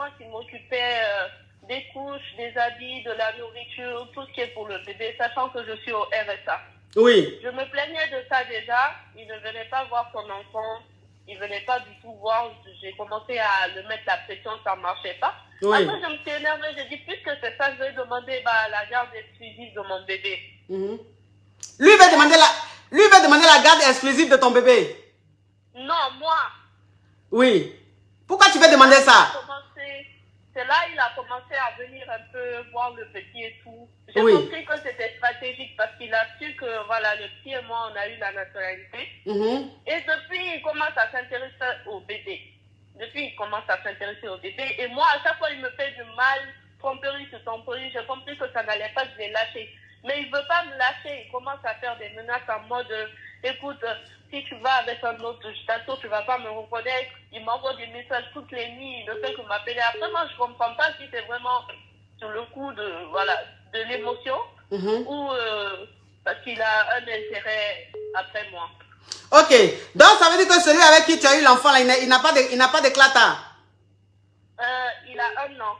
moi qui m'occupais des couches, des habits, de la nourriture, tout ce qui est pour le bébé, sachant que je suis au RSA. Oui. Je me plaignais de ça déjà. Il ne venait pas voir son enfant. Il ne venait pas du tout voir. J'ai commencé à le mettre la pression, ça ne marchait pas. Oui. Après, je me suis énervée. J'ai dit, puisque c'est ça, je vais demander la garde exclusive de mon bébé. Lui va demander la garde exclusive de ton bébé. Non, moi. Oui. Pourquoi tu veux demander ça? C'est là il a commencé à venir un peu voir le petit et tout. J'ai Oui. compris que c'était stratégique parce qu'il a su que voilà, le petit et moi, on a eu la nationalité. Et depuis, il commence à s'intéresser au bébé. Depuis, il commence à s'intéresser au bébé. Et moi, à chaque fois, il me fait du mal, tromperie sur tromperie. J'ai compris que ça n'allait pas, je l'ai lâché. Mais il ne veut pas me lâcher. Il commence à faire des menaces en mode, écoute, si tu vas avec un autre, je t'assure, tu ne vas pas me reconnaître. Il m'envoie des messages toutes les nuits. Il ne fait que m'appeler. Après, moi, je ne comprends pas si c'est vraiment sur le coup de l'émotion ou parce qu'il a un intérêt après moi. Ok. Donc, ça veut dire que celui avec qui tu as eu l'enfant, il n'a pas d'éclata. Il a 1 an.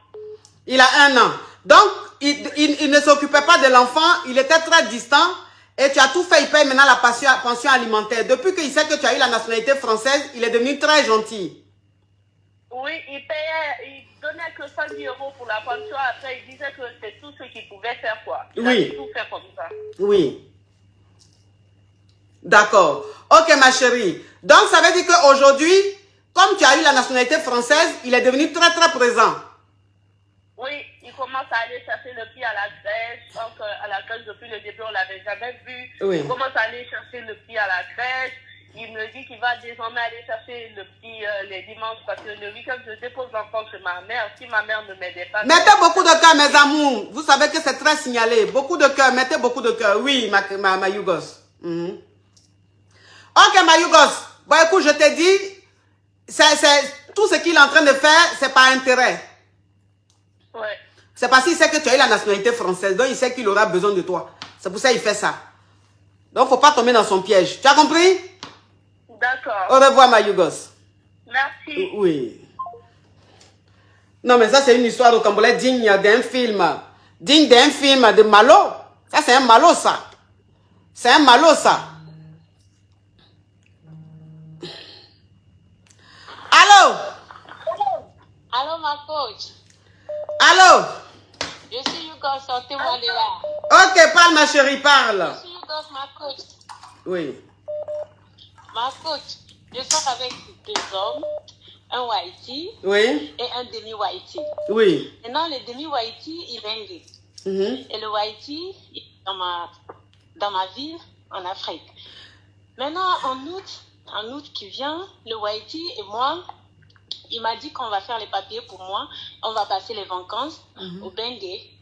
Il a 1 an. Donc, il ne s'occupait pas de l'enfant. Il était très distant. Et tu as tout fait. Il paye maintenant la pension alimentaire. Depuis qu'il sait que tu as eu la nationalité française, il est devenu très gentil. Oui, il donnait que 110 € pour la pension. Après, il disait que c'est tout ce qu'il pouvait faire, quoi. Il a tout fait comme ça. Oui. D'accord. Ok, ma chérie. Donc, ça veut dire qu'aujourd'hui, comme tu as eu la nationalité française, il est devenu très, très présent. Oui, il commence à aller chercher le petit à la crèche. Donc, à la crèche, depuis le début, on ne l'avait jamais vu. Oui. Il commence à aller chercher le petit à la crèche. Il me dit qu'il va désormais aller chercher le petit les dimanches parce que le week-end, je dépose l'enfant chez ma mère. Si ma mère ne m'aidait pas... Mettez beaucoup de cœur, mes amours. Vous savez que c'est très signalé. Beaucoup de cœur. Mettez beaucoup de cœur. Oui, ma Yougos. Ok, ma Yougos. Bon, écoute, je t'ai dit, tout ce qu'il est en train de faire, c'est par intérêt. Ouais. C'est parce qu'il sait que tu as eu la nationalité française. Donc, il sait qu'il aura besoin de toi. C'est pour ça qu'il fait ça. Donc, il ne faut pas tomber dans son piège. Tu as compris? D'accord. Au revoir, ma Yougos. Merci. Oui. Non, mais ça, c'est une histoire au Cambodge digne d'un film. Digne d'un film de Malo. Ça, c'est un Malo, ça. C'est un Malo, ça. Allô? Allô, ma coach. Allô? Je suis Yougos, sortez-moi de là. Ok, parle, ma chérie, parle. Je suis Yougos, ma coach. Oui. Ma coach, je sors avec 2 hommes, un Whitey Oui. et un demi-Whitey. Oui. Maintenant, le demi-Whitey, il est anglais. Et le Whitey, il est dans ma ville, en Afrique. Maintenant, en août qui vient, le Whitey et moi, il m'a dit qu'on va faire les papiers pour moi. On va passer les vacances au Bengué.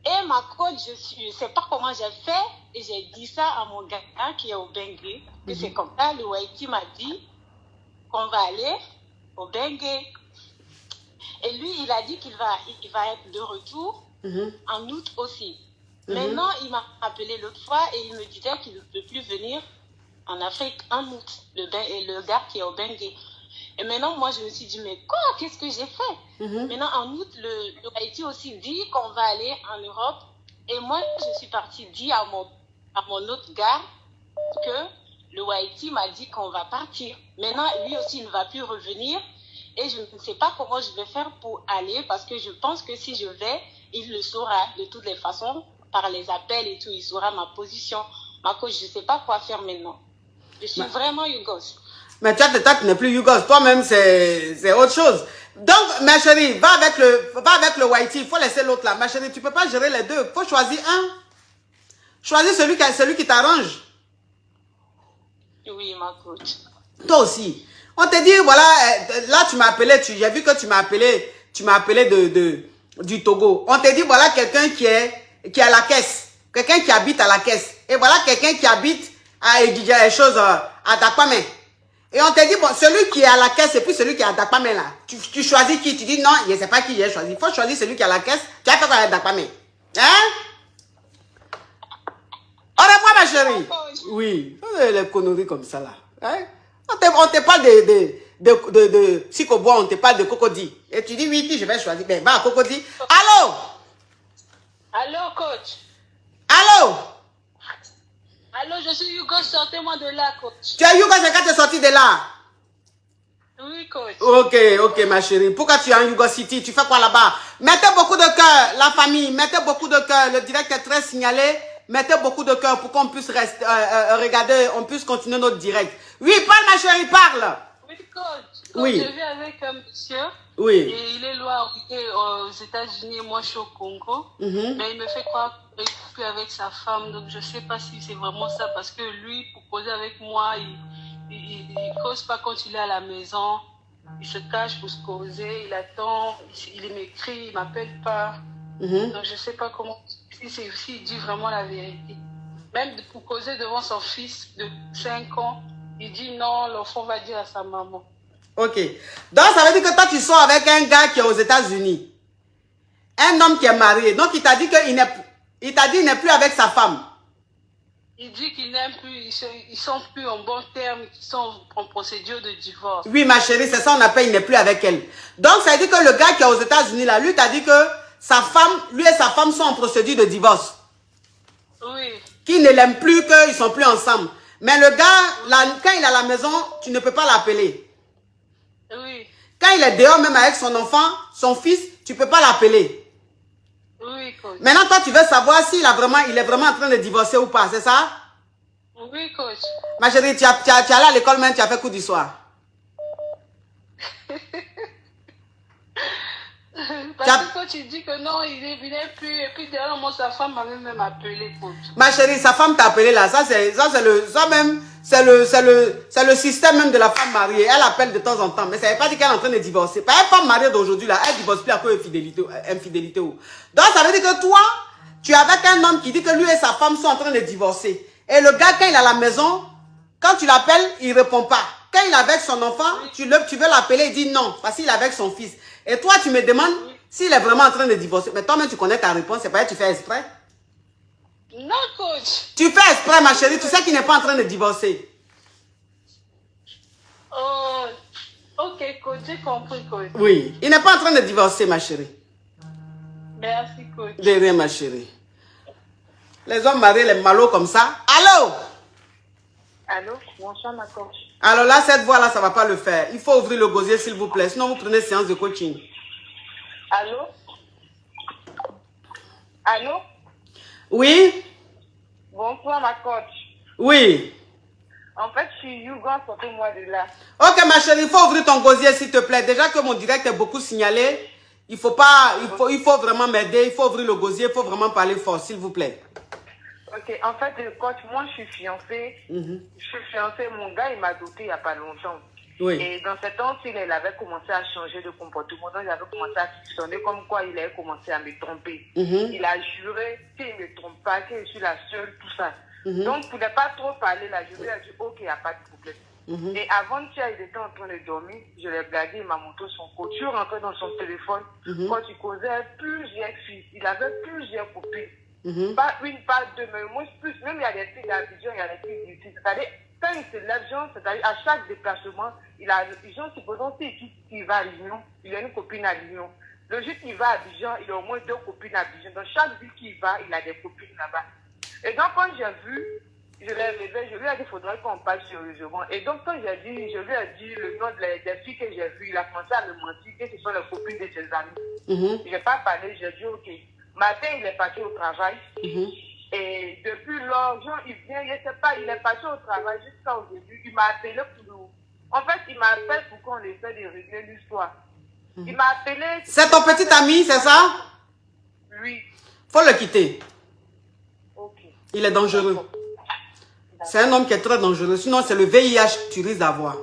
Et ma coach, je ne sais pas comment j'ai fait. Et j'ai dit ça à mon gars qui est au Bengué. Que c'est comme ça. Le Whitey m'a dit qu'on va aller au Bengué. Et lui, il a dit qu'il va être de retour en août aussi. Maintenant, il m'a appelé l'autre fois et il me disait qu'il ne peut plus venir en Afrique en août. Le gars qui est au Bengué. Et maintenant, moi, je me suis dit, mais quoi? Qu'est-ce que j'ai fait? Maintenant, en août, le Haïti aussi dit qu'on va aller en Europe. Et moi, je suis partie dire à mon autre gars que le Haïti m'a dit qu'on va partir. Maintenant, lui aussi, il ne va plus revenir. Et je ne sais pas comment je vais faire pour aller parce que je pense que si je vais, il le saura de toutes les façons, par les appels et tout, il saura ma position. Ma coach, je ne sais pas quoi faire maintenant. Je suis vraiment Yougos. Mais toi, tu n'es plus Yougos. Toi-même, c'est autre chose. Donc, ma chérie, va avec le Whitey. Il faut laisser l'autre là. Ma chérie, tu ne peux pas gérer les deux. Il faut choisir un. Choisis celui qui t'arrange. Oui, ma coach. Toi aussi. On te dit, voilà, là, tu m'as appelé. J'ai vu que tu m'as appelé du Togo. On te dit, voilà, quelqu'un qui est à la caisse. Quelqu'un qui habite à la caisse. Et voilà, quelqu'un qui habite à étudier les choses à Dakwame. Et on te dit, bon, celui qui est à la caisse et puis celui qui est à Dakwame là. Tu choisis qui? Tu dis non, je ne sais pas qui j'ai choisi. Il faut choisir celui qui est à la caisse. Tu as fait quoi à Dakwame? Hein? Au revoir, ma chérie. Oui. Les conneries comme ça là. Hein? On te parle Sikobois, on te parle de Cocody. Et tu dis oui, je vais choisir. Ben, va à Cocody. Allô? Allô, coach? Allô? Allô, je suis Hugo, sortez-moi de là, coach. Tu as Hugo, c'est quand tu es sorti de là? Oui, coach. Ok, ma chérie. Pourquoi tu es en Hugo City? Tu fais quoi là-bas? Mettez beaucoup de cœur, la famille. Mettez beaucoup de cœur. Le direct est très signalé. Mettez beaucoup de cœur pour qu'on puisse rester, regarder, on puisse continuer notre direct. Oui, parle, ma chérie, parle. Oui, coach. Oui. Je vis avec un monsieur. Oui. Et il est loin aux États-Unis et moi je suis au Congo. Mais il me fait croire qu'il n'est plus avec sa femme. Donc je ne sais pas si c'est vraiment ça. Parce que lui, pour causer avec moi, il ne cause pas quand il est à la maison. Il se cache pour se causer. Il attend. Il m'écrit. Il ne m'appelle pas. Donc je ne sais pas comment. S'il dit vraiment la vérité. Même pour causer devant son fils de 5 ans, il dit non, l'enfant va dire à sa maman. Ok. Donc, ça veut dire que toi, tu sors avec un gars qui est aux États-Unis. Un homme qui est marié. Donc, il t'a dit qu'il n'est plus avec sa femme. Il dit qu'il n'aime plus, ils sont plus en bon terme, ils sont en procédure de divorce. Oui, ma chérie, c'est ça, on appelle, il n'est plus avec elle. Donc, ça veut dire que le gars qui est aux États-Unis, là, lui, t'a dit que sa femme, lui et sa femme sont en procédure de divorce. Oui. Qu'il ne l'aime plus, qu'ils ne sont plus ensemble. Mais le gars, là, quand il est à la maison, tu ne peux pas l'appeler. Oui. Quand il est dehors, même avec son enfant, son fils, tu ne peux pas l'appeler. Oui, coach. Maintenant, toi, tu veux savoir s'il il est vraiment en train de divorcer ou pas, c'est ça? Oui, coach. Ma chérie, tu es allée à l'école même, tu as fait cours du soir. Parce que quand tu dis que non, il n'est plus, et puis derrière moi, sa femme m'avait même appelé, coach. Ma chérie, sa femme t'a appelé là, c'est le système même de la femme mariée. Elle appelle de temps en temps, mais ça ne veut pas dire qu'elle est en train de divorcer. Pas une femme mariée d'aujourd'hui là, elle ne divorce plus à cause d'infidélité. Donc ça veut dire que toi, tu es avec un homme qui dit que lui et sa femme sont en train de divorcer. Et le gars, quand il est à la maison, quand tu l'appelles, il ne répond pas. Quand il est avec son enfant, tu veux l'appeler, il dit non, parce qu'il est avec son fils. Et toi, tu me demandes s'il est vraiment en train de divorcer. Mais toi-même, tu connais ta réponse, c'est pas que tu fais exprès. Non, coach. Tu fais exprès, ma chérie, tu sais qu'il n'est pas en train de divorcer. Oh, ok, coach, j'ai compris, coach. Oui, il n'est pas en train de divorcer, ma chérie. Merci, coach. De rien, ma chérie. Les hommes mariés, les malots comme ça. Allô? Allô, bonsoir ma coach. Alors là, cette voix-là, ça ne va pas le faire. Il faut ouvrir le gosier, s'il vous plaît. Sinon, vous prenez séance de coaching. Allô? Allô? Oui? Bonsoir ma coach. Oui. En fait, je suis Hugo, sortez-moi de là. Ok, ma chérie, il faut ouvrir ton gosier, s'il te plaît. Déjà que mon direct est beaucoup signalé, il faut vraiment m'aider. Il faut ouvrir le gosier, il faut vraiment parler fort, s'il vous plaît. Ok, en fait, coach, moi, je suis fiancée. Je suis fiancée. Mon gars, il m'a doté il n'y a pas longtemps. Oui. Et dans ce temps, il avait commencé à changer de comportement. Donc, il avait commencé à soupçonner comme quoi il avait commencé à me tromper. Il a juré qu'il ne me trompe pas, que je suis la seule, tout ça. Donc, pour ne pas trop parler là, je lui ai dit, ok, il n'y a pas de problème. Et avant-hier, il était en train de dormir. Je l'ai blagué, il m'a montré son coach. Je suis rentrée dans son téléphone. Quand il causait plusieurs filles, il avait plusieurs copines. Pas une, pas deux, mais moi plus. Même il y a des filles d'Abidjan, il y a des filles d'ici. C'est-à-dire, quand il se lève, c'est-à-dire à chaque déplacement, il a gens supposons qu'il va à Lyon, il a une copine à Lyon. Le jour qu'il va à Abidjan, il a au moins 2 copines à Abidjan. Dans chaque ville qu'il va, il a des copines là-bas. Et donc, quand j'ai vu, je l'ai rêvé, je lui ai dit qu'il faudrait qu'on parle sérieusement. Et donc, quand je lui ai dit le nom des filles que j'ai vues, il a commencé à me mentir que ce sont les copines de ses amis. Je n'ai pas parlé, j'ai dit ok. Matin, il est parti au travail. Et depuis lors, il vient, je ne sais pas, il est parti au travail jusqu'à aujourd'hui. Il m'a appelé pour nous. En fait, il m'appelle pour qu'on essaie de régler l'histoire. Il m'a appelé. C'est ton petit ami, c'est ça? Oui. Faut le quitter. Ok. Il est dangereux. C'est un homme qui est très dangereux. Sinon, c'est le VIH que tu risques d'avoir.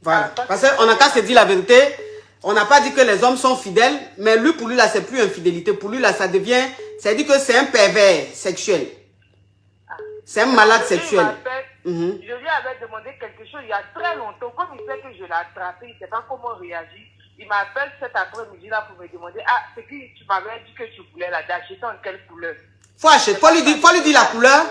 Voilà. Parce qu'on n'a qu'à se dire la vérité. On n'a pas dit que les hommes sont fidèles, mais lui, pour lui, là, c'est plus infidélité. Pour lui, là, ça devient... Ça dit que c'est un pervers sexuel. C'est un malade sexuel. Je lui avais demandé quelque chose il y a très longtemps. Comme il sait que je l'ai attrapé, il ne sait pas comment réagir. Il m'appelle cet après-midi-là pour me demander « Ah, c'est qui tu m'avais dit que tu voulais là, d'acheter en quelle couleur ?» Faut acheter. Faut lui dire la couleur.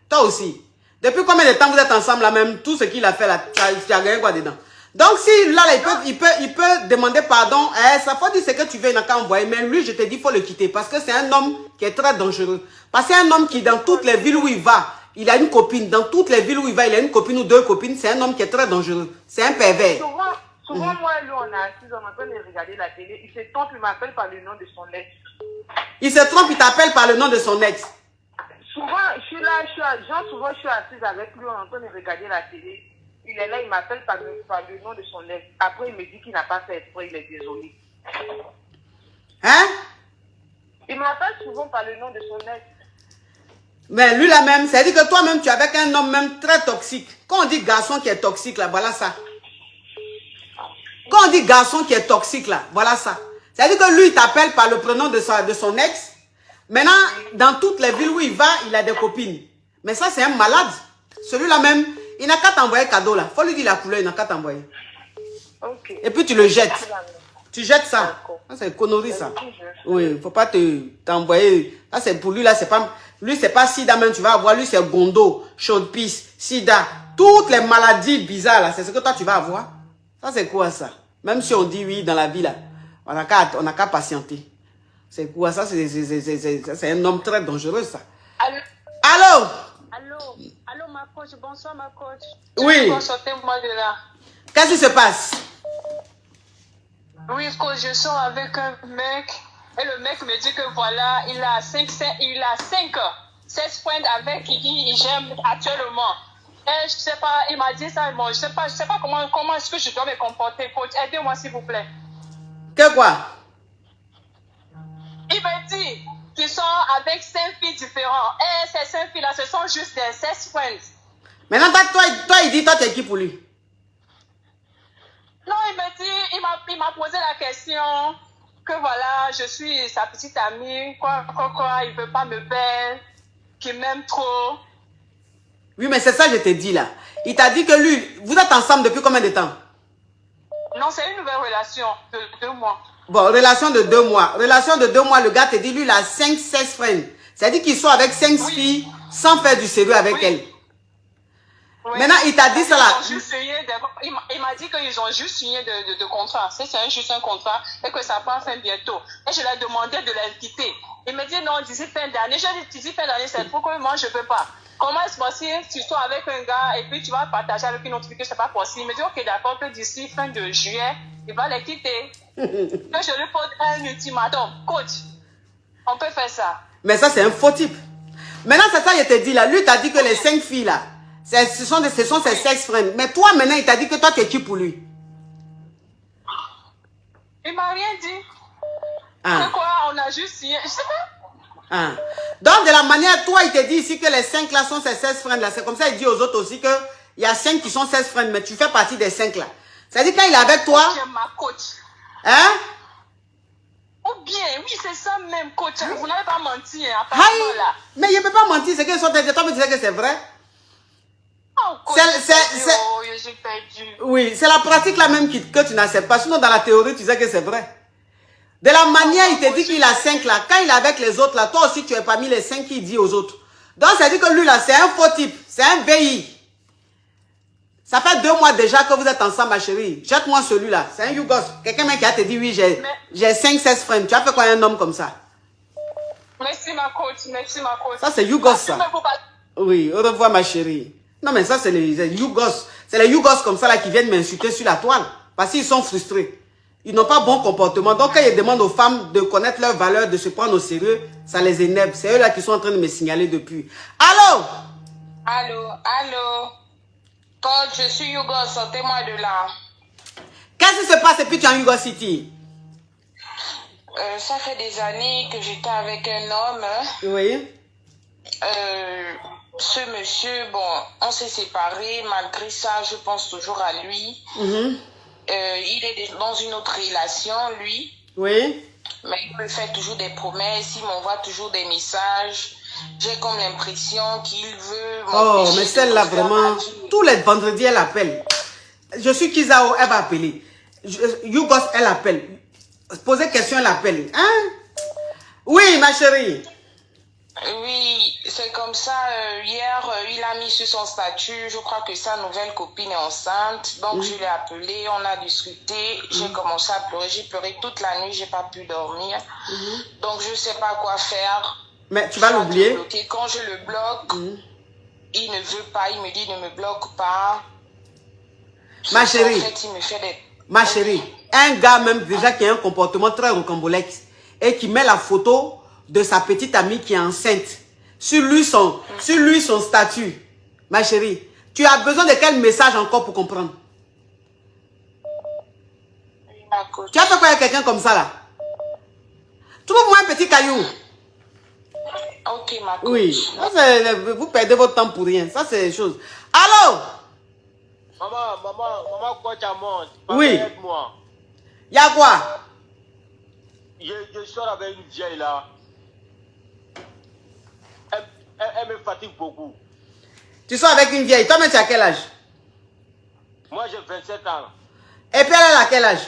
Toi aussi. Depuis combien de temps vous êtes ensemble là même? Tout ce qu'il a fait là, tu as gagné quoi dedans? Donc, si là, il peut demander pardon, ça faut dire ce que tu veux, il n'a qu'à envoyer. Mais lui, je te dis, il faut le quitter parce que c'est un homme qui est très dangereux. Parce que c'est un homme qui, dans toutes les villes où il va, il a une copine. Dans toutes les villes où il va, il a une copine ou deux copines. C'est un homme qui est très dangereux. C'est un pervers. Souvent, moi et lui, on est assis, on est en train de regarder la télé. Il se trompe, il m'appelle par le nom de son ex. Il se trompe, il t'appelle par le nom de son ex. Souvent, souvent, je suis assise avec lui, on est en train de regarder la télé. Il est là, il m'appelle par le nom de son ex. Après, il me dit qu'il n'a pas fait exprès, il est désolé. Hein? Il m'appelle souvent par le nom de son ex. Mais lui là même, c'est-à-dire que toi-même, tu es avec un homme même très toxique. Quand on dit garçon qui est toxique là, voilà ça. Quand on dit garçon qui est toxique là, voilà ça. C'est-à-dire que lui, il t'appelle par le prénom de son ex. Maintenant, dans toutes les villes où il va, il a des copines. Mais ça, c'est un malade. Celui-là même, il n'a qu'à t'envoyer cadeau là. Faut lui dire la couleur, il n'a qu'à t'envoyer. Okay. Et puis tu le jettes. Tu jettes ça. Ça c'est connerie ça. Oui, il ne faut pas t'envoyer. Ça c'est pour lui là, c'est pas. Lui, c'est pas sida même, tu vas avoir. Lui, c'est gondo, chaude-pisse, sida. Toutes les maladies bizarres là, c'est ce que toi tu vas avoir. Ça c'est quoi ça? Même si on dit oui dans la vie là, on n'a qu'à patienter. C'est quoi ça? C'est un homme très dangereux ça. Allô? Allô? Allô ma coach, bonsoir ma coach. Oui. Sortez-moi de là. Qu'est-ce qui se passe? Oui, coach, je sors avec un mec et le mec me dit que voilà, il a 16 friends avec qui j'aime actuellement. Et je sais pas, il m'a dit ça, bon, je sais pas comment est-ce que je dois me comporter, coach. Aidez-moi s'il vous plaît. Que quoi? Il me dit qu'ils sont avec 5 filles différentes. Et ces 5 filles-là, ce sont juste des 16 friends. Maintenant, toi, il dit, toi, tu es qui pour lui? Non, il me dit, il m'a posé la question que voilà, je suis sa petite amie, quoi, il veut pas me perdre, qu'il m'aime trop. Oui, mais c'est ça que je t'ai dit là. Il t'a dit que lui, vous êtes ensemble depuis combien de temps? Non, c'est une nouvelle relation de 2 mois. Bon, relation de 2 mois. Relation de 2 mois, le gars te dit, lui, il a 5-16 friends. C'est-à-dire qu'ils sont avec 5 filles sans faire du sérieux avec elles. Oui. Maintenant, il t'a dit ça là. Il m'a dit qu'ils ont juste signé de contrat. C'est juste un contrat et que ça prend fin bientôt. Et je lui ai demandé de l'inviter. Il me dit non, d'ici fin d'année. J'ai dit d'ici fin d'année, c'est pourquoi moi je ne peux pas. Comment est-ce possible si tu sois avec un gars et puis tu vas partager avec une autre fille que c'est pas possible? Il me dit ok, d'accord, que d'ici fin de juillet, il va les quitter. Que je lui pose un ultimatum. Coach, on peut faire ça. Mais ça, c'est un faux type. Maintenant, c'est ça que je te dis là. Lui, t'a dit que les 5 filles là, ce sont ses 16 friends. Mais toi, maintenant, il t'a dit que toi, tu es qui pour lui? Il m'a rien dit. Ah. C'est quoi? On a juste signé. Je sais pas. Ah. Donc, de la manière, toi, il te dit ici que les 5 là sont ses 16 friends là. C'est comme ça, il dit aux autres aussi que il y a 5 qui sont 16 friends, mais tu fais partie des 5 là. C'est-à-dire quand il est avec toi. J'aime ma coach. Hein? Oh bien, oui, c'est ça même, coach. Vous n'avez pas menti, hein, apparemment là. Mais il ne peut pas mentir, c'est qu'ils sont des. Toi, tu disais que c'est vrai. Oh, coach, j'ai perdu. Oui, c'est la pratique là même que tu n'acceptes pas. Sinon, dans la théorie, tu disais que c'est vrai. De la manière, il te dit qu'il a 5 là. Quand il est avec les autres là, toi aussi, tu es parmi les 5 qu'il dit aux autres. Donc, ça dit que lui là, c'est un faux type. C'est un VI. Ça fait 2 mois déjà que vous êtes ensemble, ma chérie. Jette-moi celui-là. C'est un Yougos. Quelqu'un qui a te dit, oui, j'ai 5-16 friends. Tu as fait quoi un homme comme ça? Merci, ma coach. Merci, ma coach. Ça, c'est Yougos, ça. Oui, au revoir, ma chérie. Non, mais ça, c'est les Yougos. C'est les Yougos comme ça là qui viennent m'insulter sur la toile. Parce qu'ils sont frustrés. Ils n'ont pas bon comportement. Donc, quand ils demandent aux femmes de connaître leur valeur, de se prendre au sérieux, ça les énerve. C'est eux là qui sont en train de me signaler depuis. Allô? Allô? Coach, je suis Yougos, sortez-moi de là. Qu'est-ce qui se passe depuis que tu es en Yougos City? Ça fait des années que j'étais avec un homme. Oui. Ce monsieur, bon, on s'est séparés. Malgré ça, je pense toujours à lui. Il est dans une autre relation, lui. Oui. Mais il me fait toujours des promesses. Il m'envoie toujours des messages. J'ai comme l'impression qu'il veut... Oh, mais celle-là, vraiment, tous les vendredis, elle appelle. Je suis Kizao, elle va appeler. Yougos, elle appelle. Poser question, elle appelle. Hein? Oui, ma chérie. Oui, c'est comme ça. Hier, il a mis sur son statut, je crois que sa nouvelle copine est enceinte. Donc, je l'ai appelé, on a discuté. J'ai commencé à pleurer. J'ai pleuré toute la nuit, j'ai pas pu dormir. Donc, je sais pas quoi faire. Mais tu vas l'oublier. Quand je le bloque, il ne veut pas. Il me dit ne me bloque pas. Ma chérie. En fait, il me fait des... Ma chérie, un gars même déjà qui a un comportement très rocambolesque et qui met la photo de sa petite amie qui est enceinte sur lui son statut. Ma chérie, tu as besoin de quel message encore pour comprendre? Tu as fait quoi avec quelqu'un comme ça là? Trouve-moi un petit caillou. Ok, ma coach. Oui, vous perdez votre temps pour rien. Ça, c'est les choses. Allô? Maman, quoi, tu as mort? Oui. Aide-moi. Y'a quoi? Je sors avec une vieille là. Elle me fatigue beaucoup. Tu sors avec une vieille. Toi-même, tu as quel âge? Moi, j'ai 27 ans. Et puis, elle a quel âge?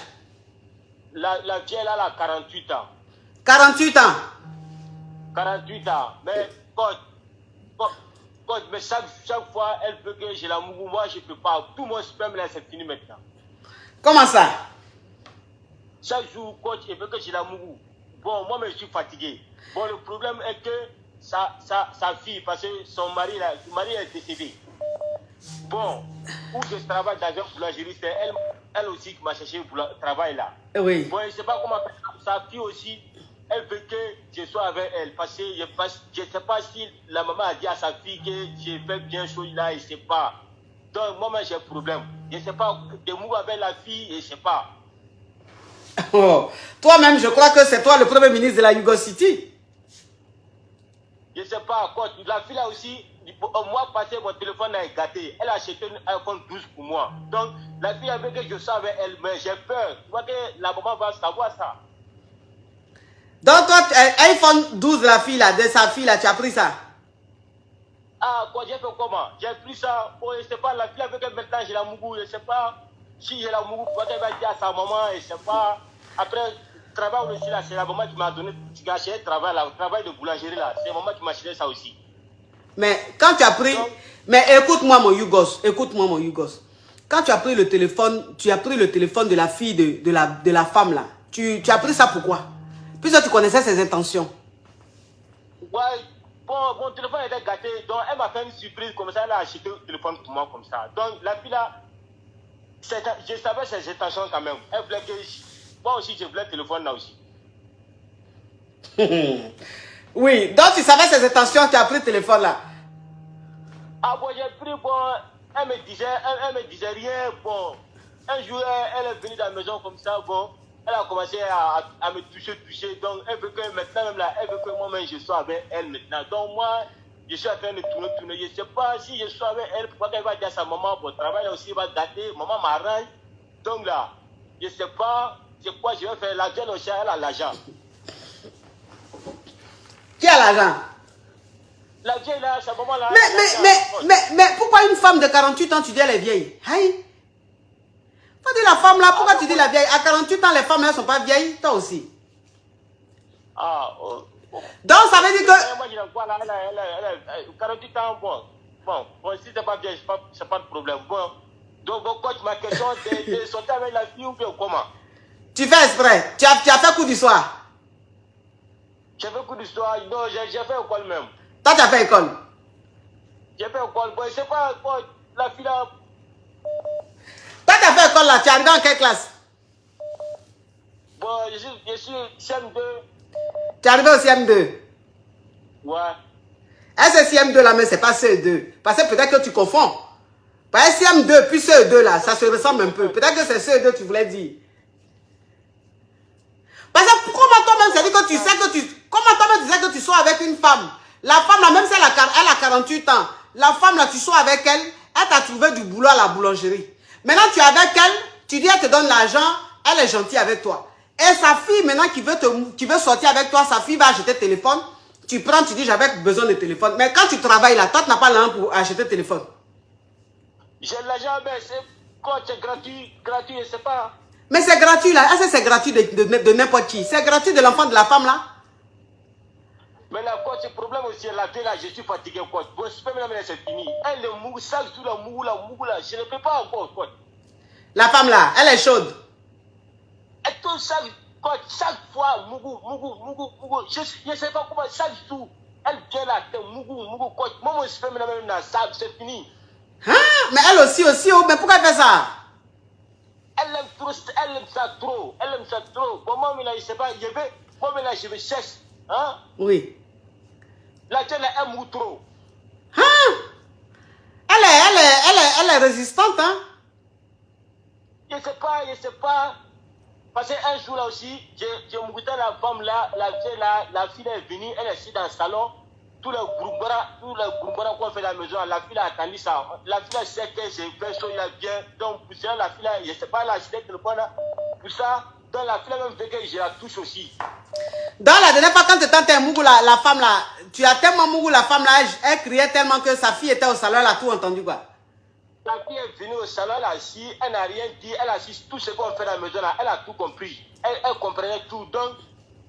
La vieille là, elle a 48 ans. 48 ans. 48 ans. Mais, mais chaque fois, elle veut que j'ai la mougou. Moi, je ne peux pas. Tout mon sperme là, c'est fini maintenant. Comment ça? Chaque jour, coach, elle veut que j'ai la mougou. Bon, moi, je suis fatigué. Bon, le problème est que sa fille, parce que son mari est décédé. Bon, où je travaille dans une boulangerie, c'est elle aussi qui m'a cherché le travail là. Oui. Bon, je ne sais pas comment sa fille aussi, elle veut que je sois avec elle. Parce que je ne sais pas si la maman a dit à sa fille que j'ai fait bien chose là, je ne sais pas. Donc, moi-même, j'ai un problème. Je ne sais pas, de mou avec la fille, je ne sais pas. Oh. Toi-même, je crois que c'est toi le premier ministre de la Yugo City. Je ne sais pas, quoi. La fille là aussi, au mois passé, mon téléphone est gâté. Elle a acheté un iPhone 12 pour moi. Donc, la fille avait que je sois avec elle, mais j'ai peur. Tu vois que la maman va savoir ça. Donc, toi, iPhone 12, la fille là, de sa fille là, tu as pris ça? Ah, quoi, j'ai fait comment? J'ai pris ça. Oh, je ne sais pas, la fille avec elle maintenant, j'ai la mougou. Je ne sais pas si j'ai la mougou, pourquoi elle va dire à sa maman, je ne sais pas. Après, travail aussi là, c'est la maman qui m'a donné, qui a acheté un travail là, le travail de boulangerie là. C'est la maman qui m'a acheté ça aussi. Mais quand tu as pris... Donc, mais écoute-moi mon Yugos, écoute-moi mon Yugos. Quand tu as pris le téléphone, de la fille de la femme là. Tu as pris ça pourquoi? Puisque tu connaissais ses intentions. Ouais, bon, mon téléphone était gâté, donc elle m'a fait une surprise comme ça, elle a acheté le téléphone pour moi comme ça. Donc la fille là, je savais ses intentions quand même. Elle voulait que moi aussi je voulais le téléphone là aussi. Oui, donc tu savais ses intentions, tu as pris le téléphone là. Ah bon, j'ai pris, bon, elle me disait rien, bon. Un jour, elle est venue dans la maison comme ça, bon. Elle a commencé à me toucher, donc elle veut que maintenant même là, elle veut que moi-même je sois avec elle maintenant. Donc moi, je suis en train de tourner, je ne sais pas si je suis avec elle, pourquoi elle va dire à sa maman, bon, travail là aussi va gâter, maman m'arrange. Donc là, je ne sais pas, c'est quoi je vais faire, la jeune aussi, elle a l'argent. Qui a l'argent? La vieille là, sa maman là. Mais pourquoi une femme de 48 ans, tu dis elle est vieille? Aïe. Faut dire la femme là, pourquoi tu dis la vieille? À 48 ans, les femmes elles ne sont pas vieilles, toi aussi. Ah, donc ça veut dire que... Moi, je vois là, elle 48 ans, bon, si c'est pas vieille, c'est pas de problème. Bon, donc coach, ma question, de sortir avec la fille ou bien comment? Tu fais exprès, tu as fait coup du soir. J'ai fait coup du soir, non, j'ai fait école même. Toi, tu as fait école? J'ai fait école, bon, je sais pas, bon, la fille là... Toi, tu as fait école là, tu es arrivé en quelle classe? Bon, je suis CM2. Tu es arrivé au CM2? Ouais. Est-ce que CM2 là, mais c'est pas CE2? Parce que peut-être que tu confonds. Parce que CM2 puis CE2 là, ça se ressemble un peu. Peut-être que c'est CE2 que tu voulais dire. Parce que comment toi-même, c'est-à-dire que tu sais que tu... Comment toi-même tu sais que tu sois avec une femme? La femme là, même si elle a 48 ans, la femme là, tu sois avec elle, elle t'a trouvé du boulot à la boulangerie. Maintenant, tu es avec elle, tu dis elle te donne l'argent, elle est gentille avec toi. Et sa fille, maintenant, qui veut sortir avec toi, sa fille va acheter le téléphone. Tu prends, tu dis j'avais besoin de téléphone. Mais quand tu travailles là, toi, tu n'as pas l'argent pour acheter le téléphone. J'ai l'argent, mais c'est gratuit, je sais pas. Mais c'est gratuit là. Est-ce que c'est gratuit de n'importe qui? C'est gratuit de l'enfant de la femme là? Mais là, coach, le problème aussi, la vie là, je suis fatigué, coach. Bon, je peux me c'est fini. Elle, le mougou, chaque jour, la mougou, là, je ne peux pas encore, coach. La femme là, elle est chaude. Et tout ça, coach, chaque fois, mougou. Je ne sais pas comment, chaque jour, elle vient là, mougou, coach. Moi, je peux même là, ça, c'est fini. Hein? Mais elle aussi, oh, mais pourquoi elle fait ça? Elle aime ça trop. Bon, moi, là, je ne sais pas, moi, là, je me cherche. Hein? Oui. La telle elle aime trop. Hein? Elle est résistante, hein? Je ne sais pas. Parce qu'un jour là aussi, j'ai monté la femme là, la fille est venue, elle est assise dans le salon. Tous les groumbara qu'on fait à la maison, la fille a attendu ça. La fille sait que j'ai fait ça, il a bien. Donc, pour ça, la fille, je ne sais pas, elle a acheté le téléphone là. Pour ça, donc la fille même fait que je la touche aussi. Dans la dernière fois, quand tu étais Mougou, la femme là, tu as tellement Mougou, la femme là, elle criait tellement que sa fille était au salon, elle a tout entendu quoi. La fille est venue au salon, elle a assis, elle n'a rien dit, elle a assis tout ce qu'on fait à la maison là, elle a tout compris. Elle comprenait tout. Donc,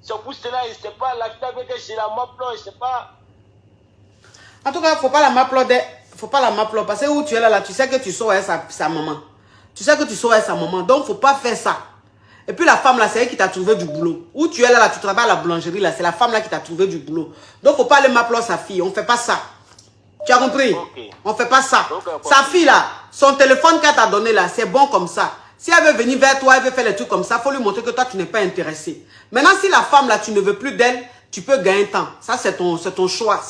c'est pour cela, je ne sais pas, la fille avait que je la m'applaudis, je ne sais pas. En tout cas, il ne faut pas la m'applaudir. Faut pas la m'applaudir. Parce que où tu es là, tu sais que tu sors avec sa maman. Tu sais que tu sors avec sa maman. Donc, il ne faut pas faire ça. Et puis, la femme là, c'est elle qui t'a trouvé du boulot. Où tu es là, tu travailles à la boulangerie là, c'est la femme là qui t'a trouvé du boulot. Donc, il ne faut pas aller m'applaudir sa fille. On ne fait pas ça. Tu as compris? Okay. On ne fait pas ça. Okay. Sa fille là, son téléphone qu'elle t'a donné là, c'est bon comme ça. Si elle veut venir vers toi, elle veut faire les trucs comme ça, il faut lui montrer que toi, tu n'es pas intéressé. Maintenant, si la femme là, tu ne veux plus d'elle, tu peux gagner temps. Ça, c'est ton choix. Moi,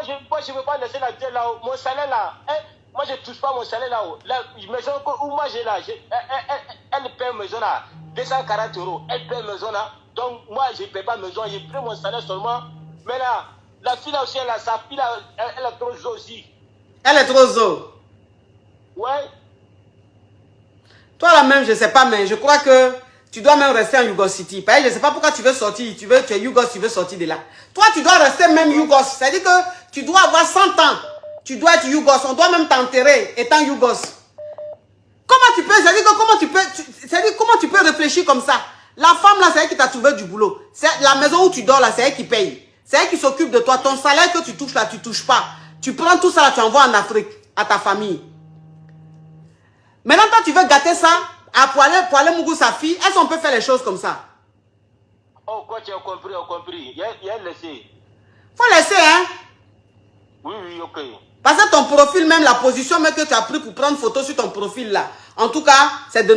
je ne veux pas laisser la tête là-haut. Mon salaire là, moi, je ne touche pas mon salaire là-haut. La maison où moi j'ai là, elle paie maison là, 240 €. Elle paie maison là. Donc, moi, je ne paie pas maison. J'ai pris mon salaire seulement. Mais là, la fille là aussi, sa fille là, elle est trop zo aussi. Elle est trop zo. Ouais. Toi là même, je ne sais pas, mais je crois que tu dois même rester en Yougos City. Parce que je ne sais pas pourquoi tu veux sortir. Tu es Yougos, tu veux sortir de là. Toi, tu dois rester même Yougos. C'est-à-dire que tu dois avoir 100 ans. Tu dois être Yougos. On doit même t'enterrer étant Yougos. Comment tu peux, c'est-à-dire que comment tu peux réfléchir comme ça? La femme là, c'est elle qui t'a trouvé du boulot. La maison où tu dors là, c'est elle qui paye. C'est elle qui s'occupe de toi. Ton salaire que tu touches là, tu ne touches pas. Tu prends tout ça là, tu envoies en Afrique à ta famille. Maintenant, toi, tu veux gâter ça pour aller Mougou sa fille. Est-ce qu'on peut faire les choses comme ça? Oh, quoi, tu as compris, Il y a laissé. Faut laisser, hein? Oui, ok. Parce que ton profil, même la position même que tu as pris pour prendre photo sur ton profil là, en tout cas, c'est de